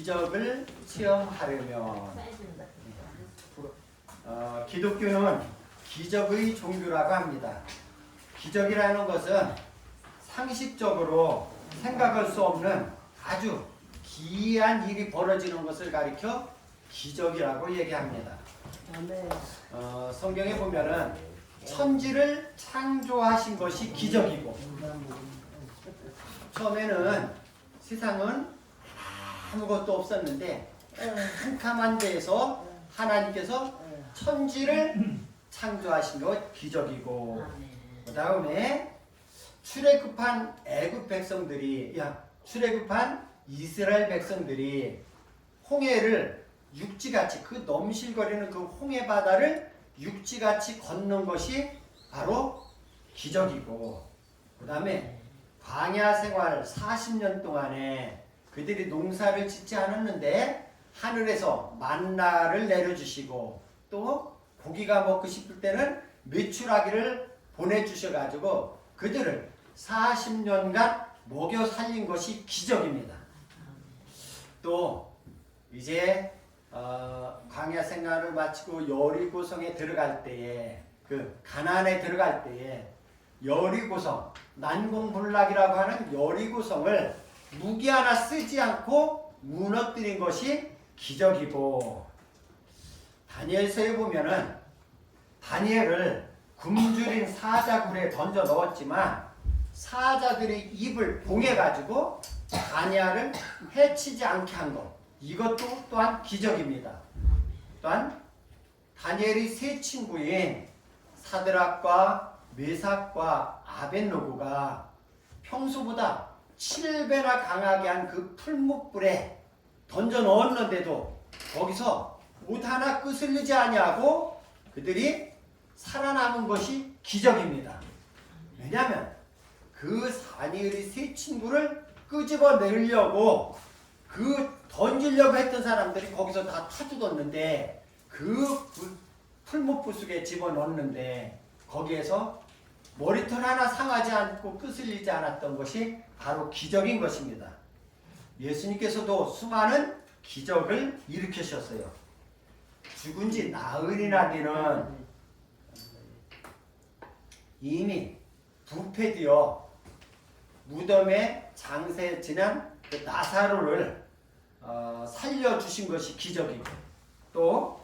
기적을 체험하려면 기독교는 기적의 종교라고 합니다. 기적이라는 것은 상식적으로 생각할 수 없는 아주 기이한 일이 벌어지는 것을 가리켜 기적이라고 얘기합니다. 성경에 보면은 천지를 창조하신 것이 기적이고, 처음에는 세상은 아무것도 없었는데 캄캄한 데에서 하나님께서 천지를 창조하신 것 기적이고, 그 다음에 출애굽한 애굽 백성들이 출애굽한 이스라엘 백성들이 홍해를 육지같이, 그 넘실거리는 그 홍해 바다를 육지같이 걷는 것이 바로 기적이고, 그 다음에 광야 생활 40년 동안에 그들이 농사를 짓지 않았는데 하늘에서 만나를 내려주시고, 또 고기가 먹고 싶을 때는 메추라기를 보내주셔가지고 그들을 40년간 먹여 살린 것이 기적입니다. 또 이제 광야 생활을 마치고 여리고성에 들어갈 때에, 그 가나안에 들어갈 때에 여리고성, 난공불락이라고 하는 여리고성을 무기 하나 쓰지 않고 무너뜨린 것이 기적이고, 다니엘서에 보면은 다니엘을 굶주린 사자굴에 던져 넣었지만 사자들의 입을 봉해가지고 다니엘을 해치지 않게 한 것, 이것도 또한 기적입니다. 또한 다니엘의 세 친구인 사드락과 메삭과 아벳노고가 평소보다 7배나 강하게 한 그 풀무불에 던져 넣었는데도 거기서 옷 하나 끄슬리지 아니하고 그들이 살아남은 것이 기적입니다. 왜냐하면 그 다니엘의 세 친구를 끄집어 내려고 던지려고 했던 사람들이 거기서 다 타죽었는데, 그 풀무불 속에 집어넣었는데 거기에서 머리털 하나 상하지 않고 끄슬리지 않았던 것이 바로 기적인 것입니다. 예수님께서도 수많은 기적을 일으키셨어요. 죽은 지 나흘이나 되는 이미 부패되어 무덤에 장세 지난 그 나사로를 살려주신 것이 기적이고, 또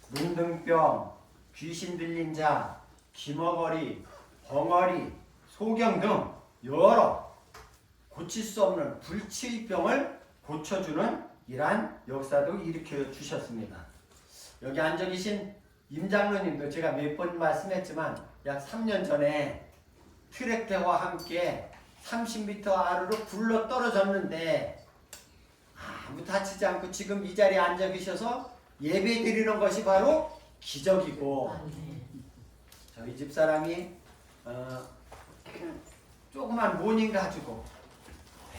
문둥병, 귀신 들린 자, 기머거리, 벙어리, 소경 등 여러 고칠 수 없는 불치병을 고쳐주는 이러한 역사도 일으켜 주셨습니다. 여기 앉아 계신 임 장로님도 제가 몇 번 말씀했지만 약 3년 전에 트랙터와 함께 30m 아래로 굴러 떨어졌는데 아무 다치지 않고 지금 이 자리에 앉아 계셔서 예배 드리는 것이 바로 기적이고, 저희 집사람이 조그만 모닝 가지고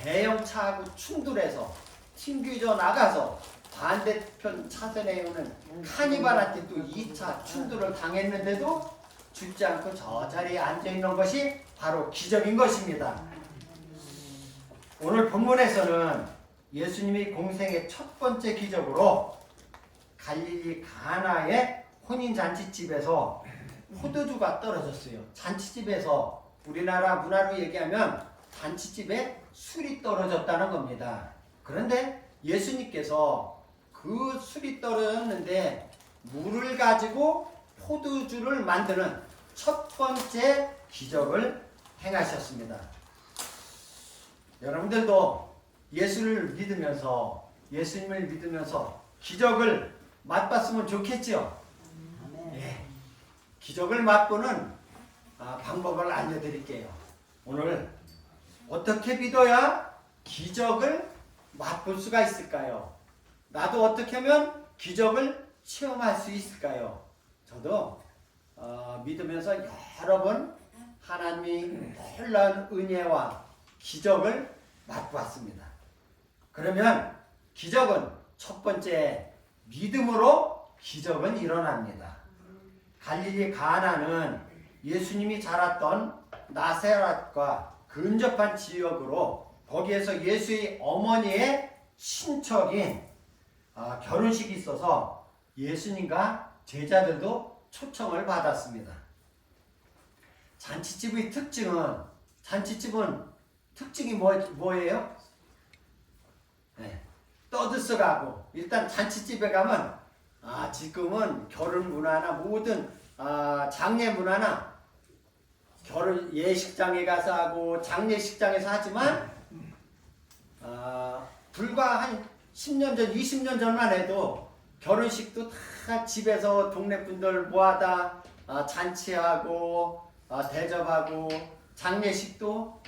대형차하고 충돌해서 튕겨져 나가서 반대편 차선에 오는 카니발한테 또 2차 충돌을 당했는데도 죽지 않고 저 자리에 앉아있는 것이 바로 기적인 것입니다. 오늘 본문에서는 예수님이 공생의 첫 번째 기적으로 갈릴리 가나의 혼인잔치집에서 포도주가 떨어졌어요. 잔치집에서, 우리나라 문화로 얘기하면 잔치집에 술이 떨어졌다는 겁니다. 그런데 예수님께서 그 술이 떨어졌는데 물을 가지고 포도주를 만드는 첫 번째 기적을 행하셨습니다. 여러분들도 예수님을 믿으면서 기적을 맛봤으면 좋겠죠? 예. 기적을 맛보는 방법을 알려드릴게요. 오늘 어떻게 믿어야 기적을 맛볼 수가 있을까요? 나도 어떻게 하면 기적을 체험할 수 있을까요? 저도 믿으면서 여러 번 하나님이 놀라운 은혜와 기적을 맛보았습니다. 그러면 기적은 첫 번째 믿음으로 기적은 일어납니다. 갈릴리 가나는 예수님이 자랐던 나사렛과 근접한 지역으로 거기에서 예수의 어머니의 친척인 결혼식이 있어서 예수님과 제자들도 초청을 받았습니다. 잔치집의 특징이 뭐예요? 네, 떠들썩하고 일단 잔치집에 가면 지금은 결혼 문화나 모든 장례 문화나 결혼 예식장에 가서 하고 장례식장에서 하지만 불과 한 10년 전, 20년 전만 해도 결혼식도 다 집에서 동네 분들 모아다 잔치하고 대접하고 장례식도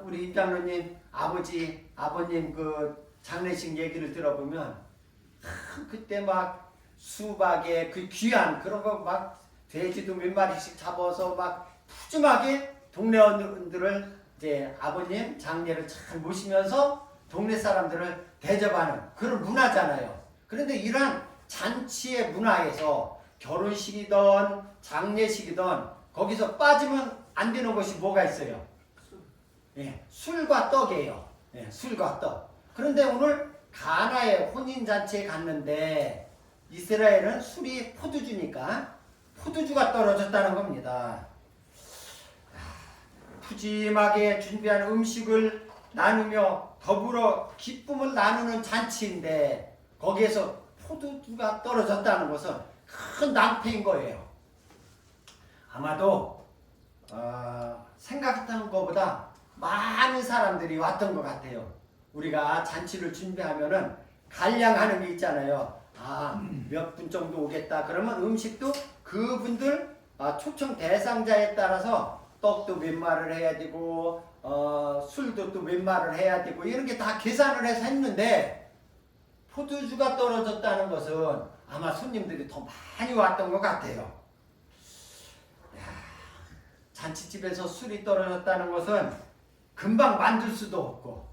우리 입장로님 아버님 그 장례식 얘기를 들어보면 그때 막 수박에 그 귀한 그런 거 막 돼지도 몇 마리씩 잡아서 막 푸짐하게 동네 어른들을 이제 아버님 장례를 잘 모시면서 동네 사람들을 대접하는 그런 문화잖아요. 그런데 이러한 잔치의 문화에서 결혼식이든 장례식이든 거기서 빠지면 안 되는 것이 뭐가 있어요? 예, 술과 떡이에요. 예, 술과 떡. 그런데 오늘 가나의 혼인잔치에 갔는데 이스라엘은 술이 포도주니까 포도주가 떨어졌다는 겁니다. 푸짐하게 준비한 음식을 나누며 더불어 기쁨을 나누는 잔치인데 거기에서 포도주가 떨어졌다는 것은 큰 낭패인 거예요. 아마도 생각했던 것보다 많은 사람들이 왔던 것 같아요. 우리가 잔치를 준비하면은 간량하는 게 있잖아요. 몇 분 정도 오겠다. 그러면 음식도 그분들 초청 대상자에 따라서 떡도 몇 마리를 해야 되고 술도 또 몇 마리를 해야 되고 이런 게 다 계산을 해서 했는데 포도주가 떨어졌다는 것은 아마 손님들이 더 많이 왔던 것 같아요. 잔치집에서 술이 떨어졌다는 것은 금방 만들 수도 없고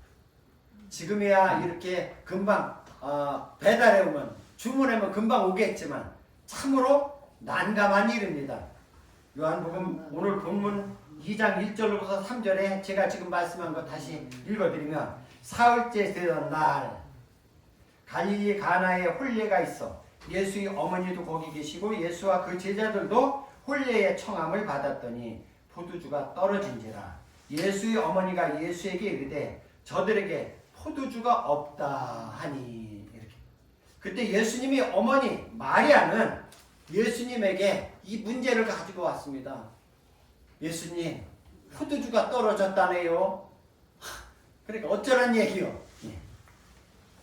지금이야 이렇게 금방 배달해 오면 주문하면 금방 오겠지만 참으로 난감한 일입니다. 요한복음 오늘 본문 2장 1절로부터 3절에 제가 지금 말씀한 거 다시 읽어드리면 사흘째 되던 날 갈릴리 가나에 혼례가 있어 예수의 어머니도 거기 계시고 예수와 그 제자들도 혼례의 청함을 받았더니 포도주가 떨어진지라 예수의 어머니가 예수에게 이르되 저들에게 포도주가 없다 하니 이렇게. 그때 예수님이 어머니 마리아는 예수님에게 이 문제를 가지고 왔습니다. 예수님 포도주가 떨어졌다네요. 그러니까 어쩌란 얘기요.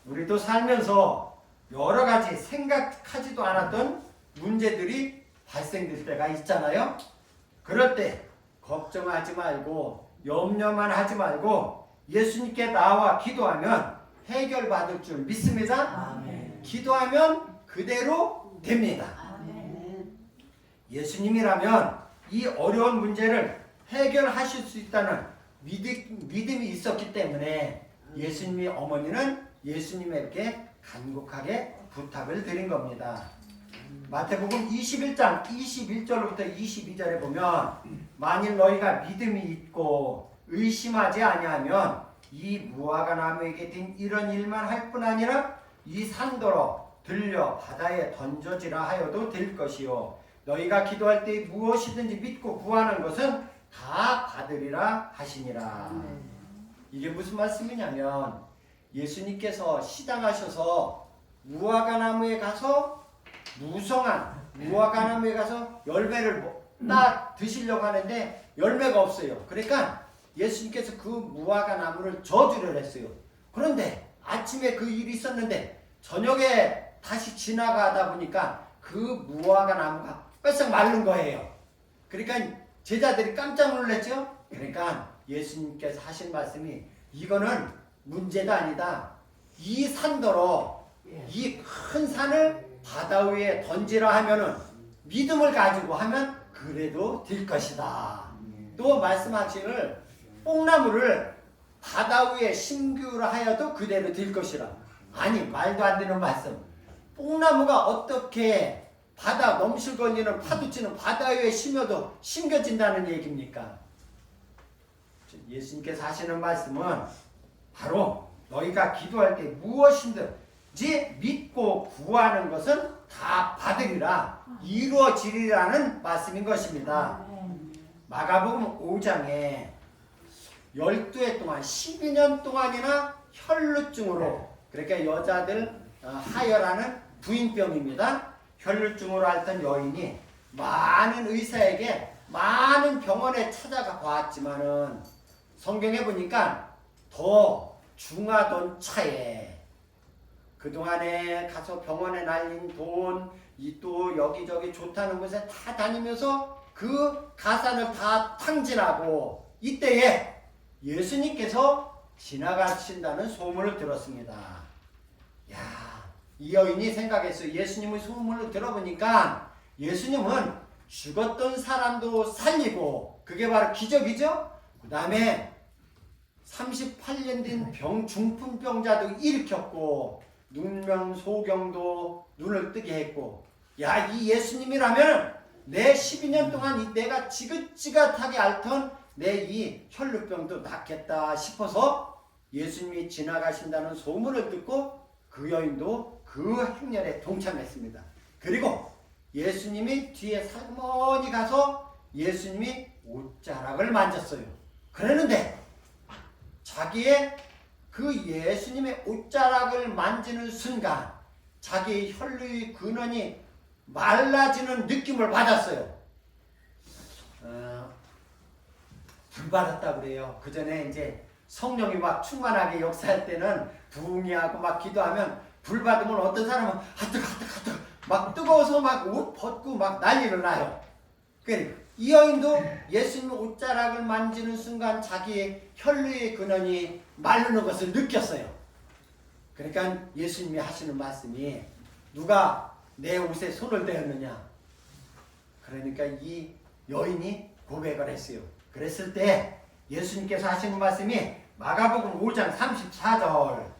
우리도 살면서 여러 가지 생각하지도 않았던 문제들이 발생될 때가 있잖아요. 그럴 때 걱정하지 말고 염려만 하지 말고 예수님께 나와 기도하면 해결받을 줄 믿습니다. 아멘. 기도하면 그대로 됩니다. 아멘. 예수님이라면 이 어려운 문제를 해결하실 수 있다는 믿음이 있었기 때문에 예수님의 어머니는 예수님에게 간곡하게 부탁을 드린 겁니다. 마태복음 21장 21절부터 22절에 보면 만일 너희가 믿음이 있고 의심하지 아니하면 이 무화과 나무에게 든 이런 일만 할 뿐 아니라 이 산더러 들려 바다에 던져지라 하여도 될 것이요 너희가 기도할 때 무엇이든지 믿고 구하는 것은 다 받으리라 하시니라. 이게 무슨 말씀이냐면 예수님께서 시당하셔서 무화과 나무에 가서 무성한 무화과 나무에 가서 열매를 따 드시려고 하는데 열매가 없어요. 그러니까 예수님께서 그 무화과 나무를 저주를 했어요. 그런데 아침에 그 일이 있었는데 저녁에 다시 지나가다 보니까 그 무화과 나무가 뺏어 마른 거예요. 그러니까 제자들이 깜짝 놀랐죠. 그러니까 예수님께서 하신 말씀이 이거는 문제가 아니다. 이 산더러 이 큰 산을 바다 위에 던지라 하면은 믿음을 가지고 하면 그래도 될 것이다. 또 말씀하시기를 뽕나무를 바다 위에 심기라 하여도 그대로 될 것이라. 아니 말도 안 되는 말씀. 뽕나무가 어떻게 바다 넘실거리는 파도치는 바다 위에 심어도 심겨진다는 얘기입니까? 예수님께서 하시는 말씀은 바로 너희가 기도할 때 무엇이든지 믿고 구하는 것은 다 받으리라 이루어지리라는 말씀인 것입니다. 마가복음 5장에 12해 동안 12년 동안이나 혈루증으로, 그러니까 여자들 하혈하는 부인병입니다. 혈루증으로 앓던 여인이 많은 의사에게 많은 병원에 찾아가 보았지만은 성경에 보니까 더 중하던 차에 그동안에 가서 병원에 날린 돈, 이 또 여기저기 좋다는 곳에 다 다니면서 그 가산을 다 탕진하고 이때에 예수님께서 지나가신다는 소문을 들었습니다. 야, 이 여인이 생각했어요. 예수님의 소문을 들어보니까 예수님은 죽었던 사람도 살리고 그게 바로 기적이죠. 그 다음에 38년 된 중풍병자도 일으켰고 눈명 소경도 눈을 뜨게 했고, 야, 이 예수님이라면 내 12년 동안 내가 지긋지긋하게 앓던 내 이 혈루병도 낫겠다 싶어서 예수님이 지나가신다는 소문을 듣고 그 여인도 그 행렬에 동참했습니다. 그리고 예수님이 뒤에 살머니 가서 예수님이 옷자락을 만졌어요. 그랬는데 자기의 그 예수님의 옷자락을 만지는 순간 자기의 혈루의 근원이 말라지는 느낌을 받았어요. 불 받았다고 그래요. 그 전에 이제 성령이 막 충만하게 역사할 때는 부흥이하고 막 기도하면 불 받으면 어떤 사람은 뜨거 막 뜨거워서 막 옷 벗고 막 난리를 나요. 그러니까 이 여인도 예수님 옷자락을 만지는 순간 자기의 혈루의 근원이 마르는 것을 느꼈어요. 그러니까 예수님이 하시는 말씀이 누가 내 옷에 손을 대었느냐. 그러니까 이 여인이 고백을 했어요. 그랬을 때 예수님께서 하시는 말씀이 마가복음 5장 34절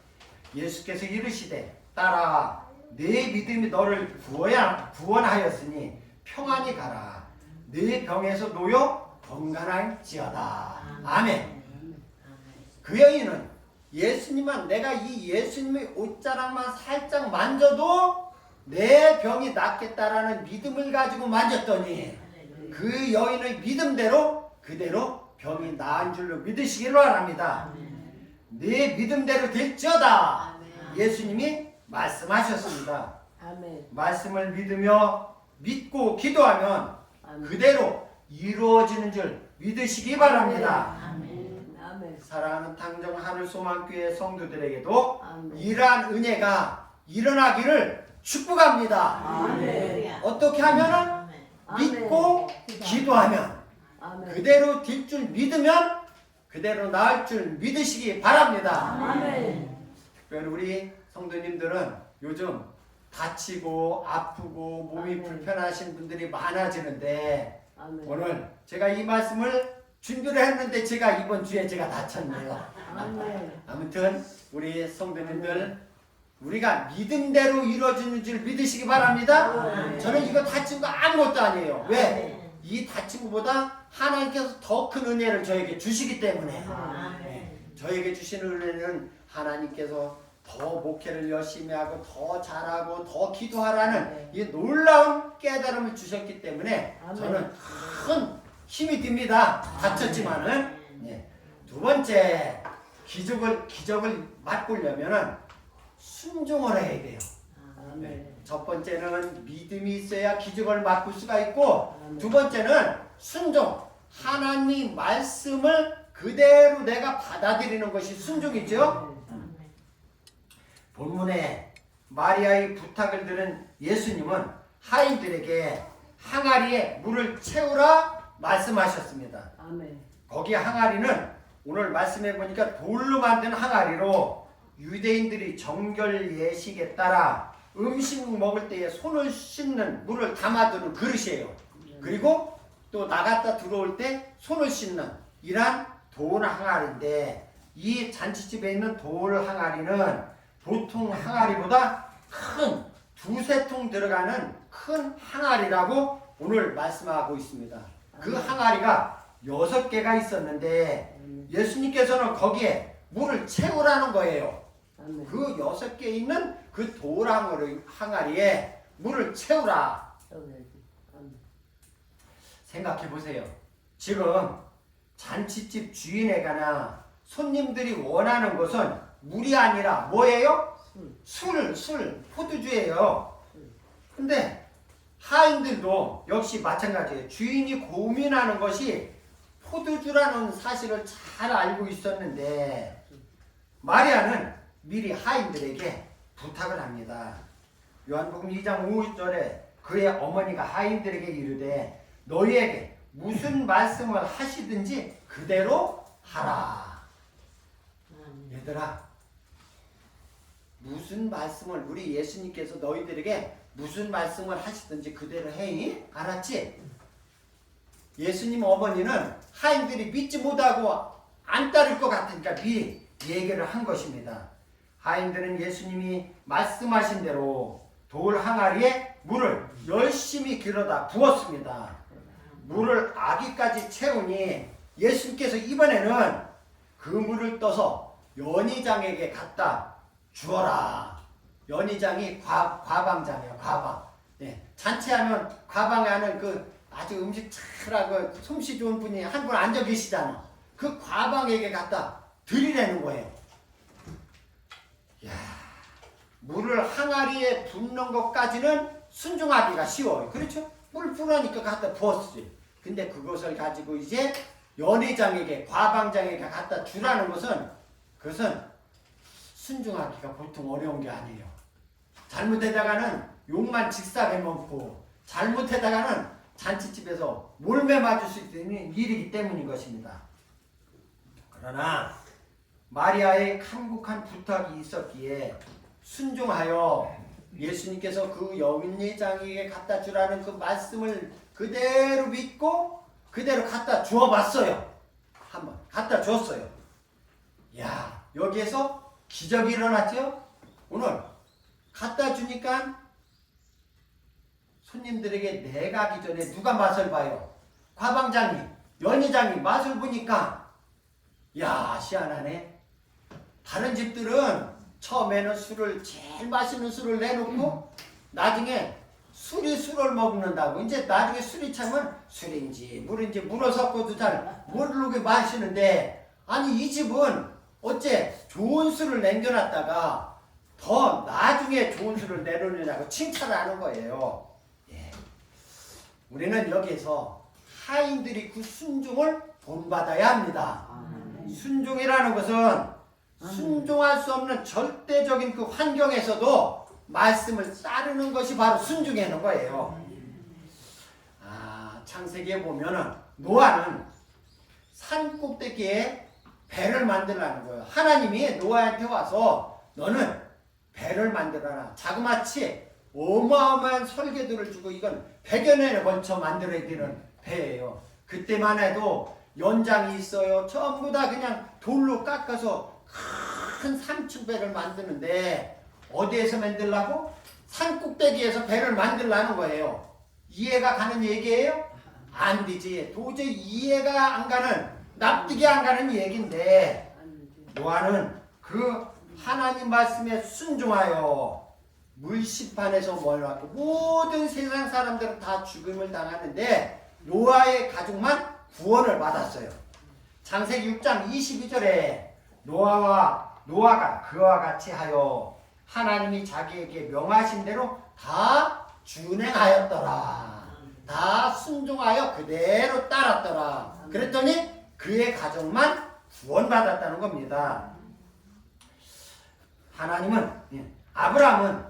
예수께서 이르시되 딸아 내 믿음이 너를 구원하였으니 평안히 가라. 내 병에서 놓여 건강할지어다. 아멘. 그 여인은 예수님만 내가 이 예수님의 옷자락만 살짝 만져도 내 병이 낫겠다라는 믿음을 가지고 만졌더니 그 여인의 믿음대로 그대로 병이 나은 줄로 믿으시기를 바랍니다. 내 믿음대로 될지어다. 예수님이 말씀하셨습니다. 말씀을 믿고 기도하면 그대로 이루어지는 줄 믿으시기 바랍니다. 사랑하는 당정 하늘소망교회 성도들에게도 이러한 은혜가 일어나기를 축복합니다. 어떻게 하면은 믿고 기도하면 그대로 될 줄 믿으면 그대로 나을 줄 믿으시기 바랍니다. 특별히 우리 성도님들은 요즘 다치고 아프고 몸이 불편하신 분들이 많아지는데 오늘 제가 이 말씀을 준비를 했는데 제가 이번 주에 제가 다쳤네요. 아무튼 우리 성도님들 우리가 믿음대로 이루어지는 줄 믿으시기 바랍니다. 저는 이거 다친 거 아무것도 아니에요. 왜? 이 다친 것보다 하나님께서 더 큰 은혜를 저에게 주시기 때문에 저에게 주시는 은혜는 하나님께서 더 목회를 열심히 하고 더 잘하고 더 기도하라는 이 놀라운 깨달음을 주셨기 때문에 저는 큰 힘이 듭니다. 다쳤지만은. 두 번째 기적을 맛보려면은 순종을 해야 돼요. 첫 번째는 믿음이 있어야 기적을 맛볼 수가 있고 두 번째는 순종. 하나님 말씀을 그대로 내가 받아들이는 것이 순종이죠. 본문에 마리아의 부탁을 들은 예수님은 하인들에게 항아리에 물을 채우라 말씀하셨습니다. 아멘. 거기 항아리는 오늘 말씀해 보니까 돌로 만든 항아리로 유대인들이 정결 예식에 따라 음식 먹을 때에 손을 씻는 물을 담아두는 그릇이에요. 그리고 또 나갔다 들어올 때 손을 씻는 이러한 돌 항아리인데, 이 잔치집에 있는 돌 항아리는 보통 항아리보다 큰 두세 통 들어가는 큰 항아리라고 오늘 말씀하고 있습니다. 그 항아리가 6개가 있었는데 예수님께서는 거기에 물을 채우라는 거예요. 그 6개 있는 그 돌 항아리에 물을 채우라. 생각해 보세요. 지금 잔치집 주인에게나 손님들이 원하는 것은 물이 아니라 뭐예요? 술, 포도주예요. 근데 하인들도 역시 마찬가지예요. 주인이 고민하는 것이 포도주라는 사실을 잘 알고 있었는데 마리아는 미리 하인들에게 부탁을 합니다. 요한복음 2장 5절에 그의 어머니가 하인들에게 이르되 너희에게 무슨 말씀을 하시든지 그대로 하라. 얘들아, 무슨 말씀을 우리 예수님께서 너희들에게 무슨 말씀을 하시든지 그대로 해. 알았지? 예수님 어머니는 하인들이 믿지 못하고 안 따를 것 같으니까 미리 얘기를 한 것입니다. 하인들은 예수님이 말씀하신 대로 돌 항아리에 물을 열심히 길어다 부었습니다. 물을 아기까지 채우니 예수님께서 이번에는 그 물을 떠서 연희장에게 갖다 주어라. 연희장이 과방장이에요. 과방. 네. 잔치하면 과방에 하는 그 아주 음식 잘하고 솜씨 좋은 분이 한 분 앉아 계시잖아. 그 과방에게 갖다 드리라는 거예요. 야, 물을 항아리에 붓는 것까지는 순종하기가 쉬워요. 그렇죠? 물 부으니까 갖다 부었지. 근데 그것을 가지고 이제 연회장에게, 과방장에게 갖다 주라는 것은 그것은 순종하기가 보통 어려운 게 아니에요. 잘못하다가는 욕만 직사게 먹고 잘못하다가는 잔치집에서 몰매 맞을 수 있는 일이기 때문인 것입니다. 그러나 마리아의 간곡한 부탁이 있었기에 순종하여 예수님께서 그 연회장에게 갖다 주라는 그 말씀을 그대로 믿고 그대로 갖다 주어봤어요. 한번 갖다 줬어요. 야, 여기에서 기적이 일어났죠? 오늘 갖다 주니까 손님들에게 내가기 전에 누가 맛을 봐요? 과방장이, 연회장이 맛을 보니까 야, 희한하네. 다른 집들은 처음에는 술을 제일 맛있는 술을 내놓고 나중에 술이 술을 먹는다고. 이제 나중에 술이 차면 술인지 물인지 물어 섞어도 잘 모르게 마시는데, 아니 이 집은 어째 좋은 술을 남겨놨다가 더 나중에 좋은 술을 내놓느냐고 칭찬을 하는 거예요. 예. 우리는 여기에서 하인들이 그 순종을 본받아야 합니다. 순종이라는 것은 순종할 수 없는 절대적인 그 환경에서도 말씀을 따르는 것이 바로 순종하는 거예요. 창세기에 보면은 노아는 산 꼭대기에 배를 만들라는 거예요. 하나님이 노아한테 와서 너는 배를 만들어라. 자그마치 어마어마한 설계도를 주고 이건 100여 년에 걸쳐 만들어야 되는 배예요. 그때만 해도 연장이 있어요. 전부 다 그냥 돌로 깎아서 큰 삼층배를 만드는데 어디에서 만들라고? 산 꼭대기에서 배를 만들라는 거예요. 이해가 가는 얘기예요? 안 되지. 도저히 이해가 안 가는, 납득이 안 가는 얘기인데 노아는 그 하나님 말씀에 순종하여 물심판에서 멀었고 모든 세상 사람들은 다 죽음을 당하는데 노아의 가족만 구원을 받았어요. 창세기 6장 22절에 노아가 그와 같이 하여 하나님이 자기에게 명하신 대로 다 준행하였더라. 다 순종하여 그대로 따랐더라. 그랬더니 그의 가족만 구원받았다는 겁니다. 아브라함은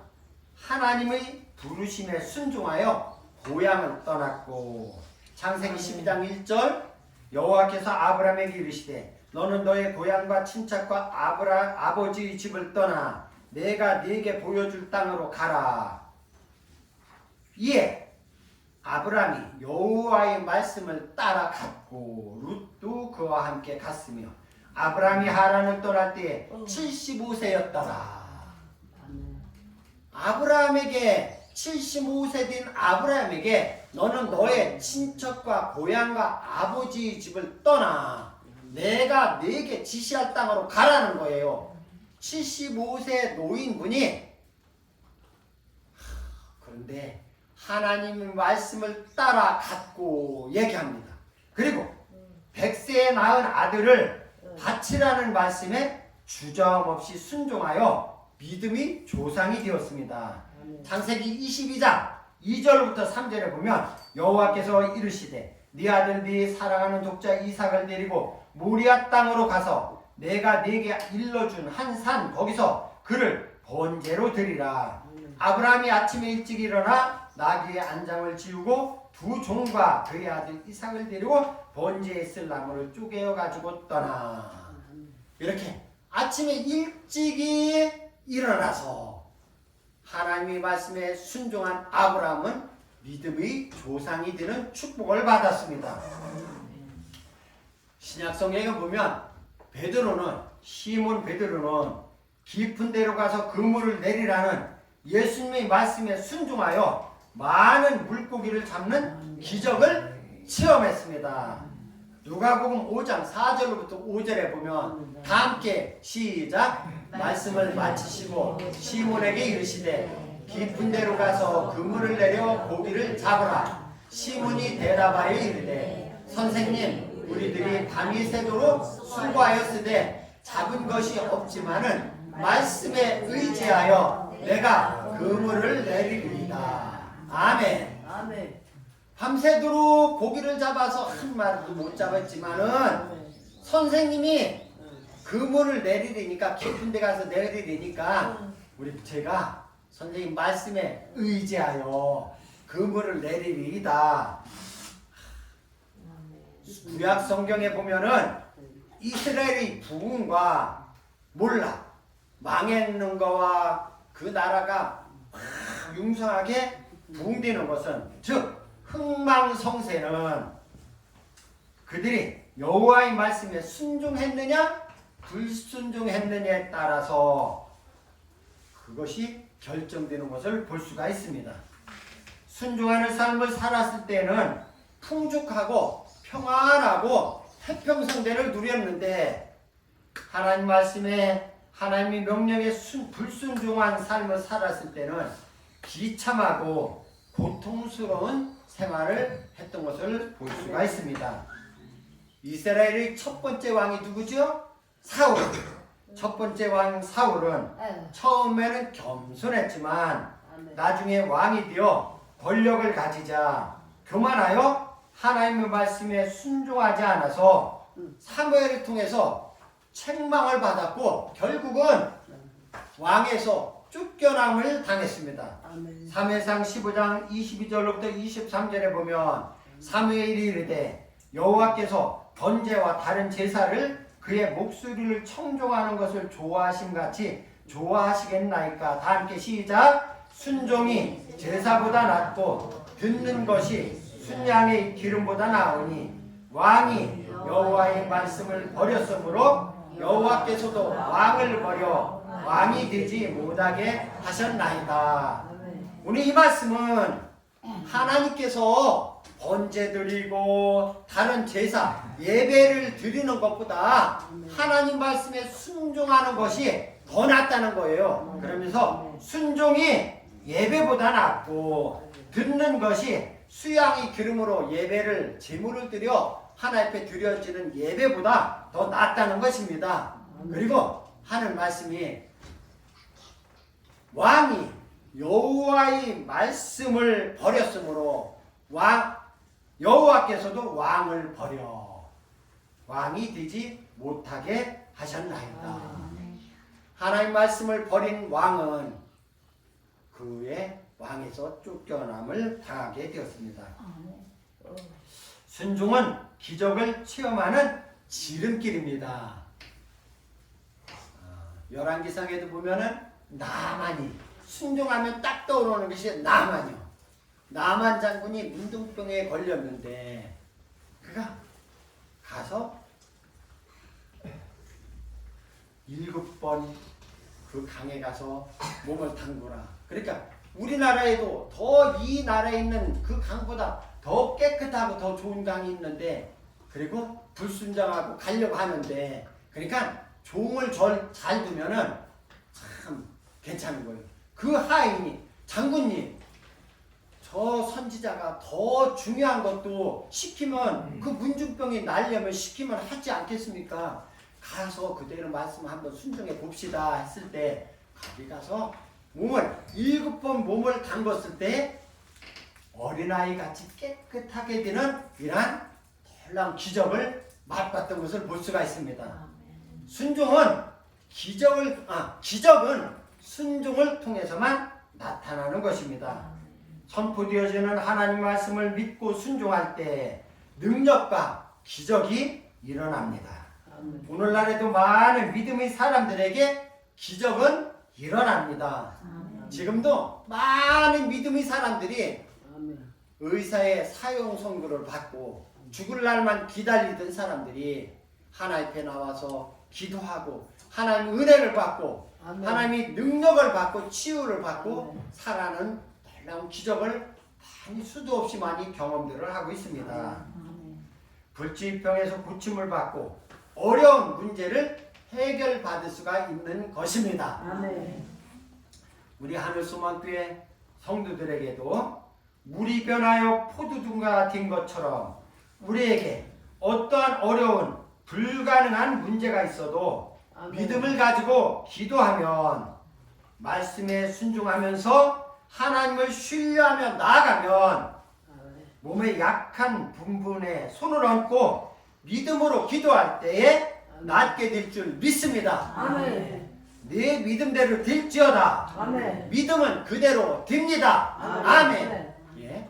하나님의 부르심에 순종하여 고향을 떠났고 창세기 12장 1절 여호와께서 아브라함에게 이르시되 너는 너의 고향과 친척과 아버지의 집을 떠나 내가 네게 보여줄 땅으로 가라. 이에 아브라함이 여호와의 말씀을 따라갔고 룻도 그와 함께 갔으며 아브라함이 하란을 떠날 때에 75세였더라. 아브라함에게 75세 된 아브라함에게 너는 너의 친척과 고향과 아버지의 집을 떠나 내가 네게 지시할 땅으로 가라는 거예요. 75세 노인분이 그런데 하나님의 말씀을 따라갔고 얘기합니다. 그리고 100세에 낳은 아들을 바치라는 말씀에 주저함없이 순종하여 믿음이 조상이 되었습니다. 창세기 22장 2절부터 3절에 보면 여호와께서 이르시되 네 아들 네 사랑하는 독자 이삭을 데리고 모리아 땅으로 가서 내가 네게 일러준 한 산 거기서 그를 번제로 드리라. 아브라함이 아침에 일찍 일어나 나귀의 안장을 지우고 두 종과 그의 아들 이삭을 데리고 번제에 쓸 나무를 쪼개어 가지고 떠나. 이렇게 아침에 일찍이 일어나서 하나님의 말씀에 순종한 아브라함은 믿음의 조상이 되는 축복을 받았습니다. 신약성경에 보면 시몬 베드로는 깊은 데로 가서 그물을 내리라는 예수님의 말씀에 순종하여 많은 물고기를 잡는 기적을 체험했습니다. 누가복음 5장 4절부터 5절에 보면 다 함께 시작. 말씀을 마치시고 시몬에게 이르시되 깊은 데로 가서 그물을 내려 고기를 잡으라. 시몬이 대답하여 이르되 선생님 우리들이 밤이 새도록 수고하였으되 잡은 것이 없지만은 말씀에 의지하여 내가 그물을 내리리이다. 아멘. 밤새도록 고기를 잡아서 한 마리도 못 잡았지만은 선생님이 그물을 내리리니까 깊은 데 가서 내리리니까 제가 선생님 말씀에 의지하여 그물을 내리리이다. 구약 성경에 보면은 이스라엘의 부흥과 망했는 거와 그 나라가 융성하게 부흥되는 것은 즉 흥망성쇠는 그들이 여호와의 말씀에 순종했느냐 불순종했느냐에 따라서 그것이 결정되는 것을 볼 수가 있습니다. 순종하는 삶을 살았을 때는 풍족하고 평안하고 태평성대를 누렸는데 하나님 말씀에 하나님의 명령에 불순종한 삶을 살았을 때는 비참하고 고통스러운 생활을 했던 것을 볼 수가 있습니다. 이스라엘의 첫 번째 왕이 누구죠? 사울. 첫 번째 왕 사울은 처음에는 겸손했지만 나중에 왕이 되어 권력을 가지자 교만하여 하나님의 말씀에 순종하지 않아서 사무엘을 통해서 책망을 받았고 결국은 왕에서 쫓겨남을 당했습니다. 사무엘상 15장 22절로부터 23절에 보면 사무엘이 이르되 여호와께서 번제와 다른 제사를 그의 목소리를 청종하는 것을 좋아하심같이 좋아하시겠나이까. 다 함께 시작. 순종이 제사보다 낫고 듣는 것이 순양의 기름보다 나으니 왕이 여호와의 말씀을 버렸으므로 여호와께서도 왕을 버려 왕이 되지 못하게 하셨나이다. 오늘 이 말씀은 하나님께서 번제 드리고 다른 제사 예배를 드리는 것보다 하나님 말씀에 순종하는 것이 더 낫다는 거예요. 그러면서 순종이 예배보다 낫고 듣는 것이 수양의 기름으로 예배를 제물을 드려 하나님 앞에 드려지는 예배보다 더 낫다는 것입니다. 그리고 하는 말씀이 왕이 여호와의 말씀을 버렸으므로 여호와께서도 왕을 버려 왕이 되지 못하게 하셨나이다. 하나님 말씀을 버린 왕은 그의 왕에서 쫓겨남을 당하게 되었습니다. 순종은 기적을 체험하는 지름길입니다. 열왕기상에도 보면은 나만이 순종하면 딱 떠오르는 것이 나만이요. 나만 장군이 문둥병에 걸렸는데 그가 가서 7번 그 강에 가서 몸을 담그라. 그러니까 우리나라에도 더 이 나라에 있는 그 강보다 더 깨끗하고 더 좋은 강이 있는데 그리고 불순종하고 가려고 하는데 그러니까 종을 잘 두면은 참 괜찮은 거예요. 그 하인이 장군님 저 선지자가 더 중요한 것도 시키면 그 문중병이 날려면 시키면 하지 않겠습니까? 가서 그대로 말씀 한번 순종해 봅시다 했을 때 거기 가서 몸을 7번 몸을 담궜을 때 어린아이 같이 깨끗하게 되는 이러한 놀라운 기적을 맛봤던 것을 볼 수가 있습니다. 순종은 기적은 순종을 통해서만 나타나는 것입니다. 선포되어지는 하나님 말씀을 믿고 순종할 때 능력과 기적이 일어납니다. 오늘날에도 많은 믿음의 사람들에게 기적은 일어납니다. 지금도 많은 믿음의 사람들이 의사의 사형 선고를 받고 죽을 날만 기다리던 사람들이 하나님 앞에 나와서 기도하고 하나님 은혜를 받고 하나님이 능력을 받고 치유를 받고 살아는 놀라운 기적을 많이 수도 없이 많이 경험들을 하고 있습니다. 불치병에서 고침을 받고 어려운 문제를 해결받을 수가 있는 것입니다. 우리 하늘소망교회 성도들에게도 물이 변하여 포도주가 된 것처럼 우리에게 어떠한 어려운 불가능한 문제가 있어도 믿음을 가지고 기도하면 말씀에 순종하면서 하나님을 신뢰하며 나아가면 몸의 약한 부분에 손을 얹고 믿음으로 기도할 때에 낫게 될 줄 믿습니다. 내 믿음대로 될지어다. 믿음은 그대로 됩니다. 아멘. 예.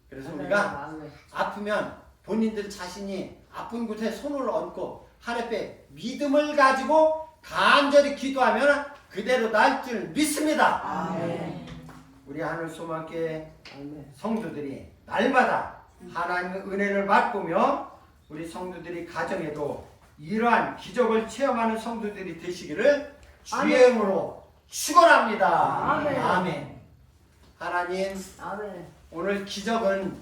그래서 우리가 아프면 본인들 자신이 아픈 곳에 손을 얹고 하나님 앞에 믿음을 가지고 간절히 기도하면 그대로 날 줄 믿습니다. 우리 하늘소망교회 성도들이 날마다 하나님의 은혜를 맛보며 우리 성도들이 가정에도 이러한 기적을 체험하는 성도들이 되시기를 주의 이름으로 축원합니다. 아멘. 하나님, 오늘 기적은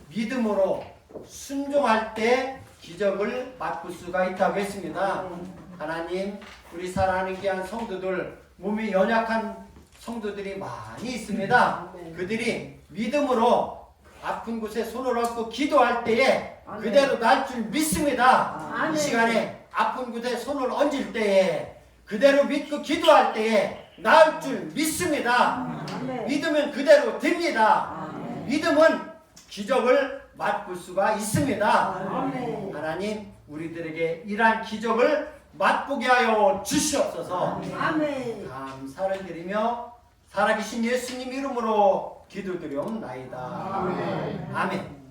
믿음으로 순종할 때 기적을 맛볼 수가 있다고 했습니다. 하나님, 우리 사랑하는 귀한 성도들, 몸이 연약한 성도들이 많이 있습니다. 그들이 믿음으로 아픈 곳에 손을 얹고 기도할 때에 그대로 날 줄 믿습니다. 이 시간에 아픈 곳에 손을 얹을 때에 그대로 믿고 기도할 때에 나을 줄 믿습니다. 믿으면 그대로 됩니다. 믿음은 기적을 맛볼 수가 있습니다. 하나님, 우리들에게 이러한 기적을 맛보게 하여 주시옵소서. 감사를 드리며 살아계신 예수님 이름으로 기도드리옵나이다. 아멘.